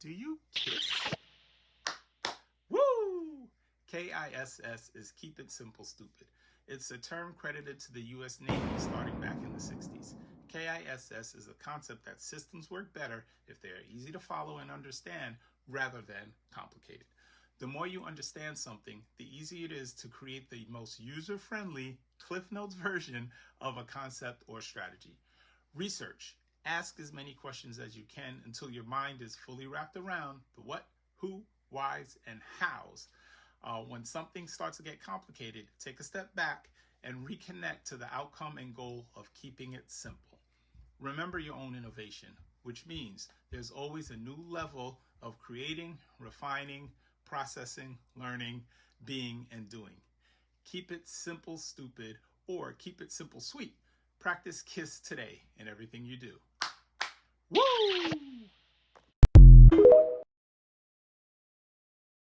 Do you kiss? Woo! KISS is Keep It Simple Stupid. It's a term credited to the U.S. Navy starting back in the 60s. KISS is a concept that systems work better if they are easy to follow and understand rather than complicated. The more you understand something, the easier it is to create the most user-friendly Cliff Notes version of a concept or strategy. Research. Ask as many questions as you can until your mind is fully wrapped around the what, who, whys, and hows. When something starts to get complicated, take a step back and reconnect to the outcome and goal of keeping it simple. Remember your own innovation, which means there's always a new level of creating, refining, processing, learning, being, and doing. Keep it simple, stupid, or keep it simple, sweet. Practice KISS today in everything you do. Woo!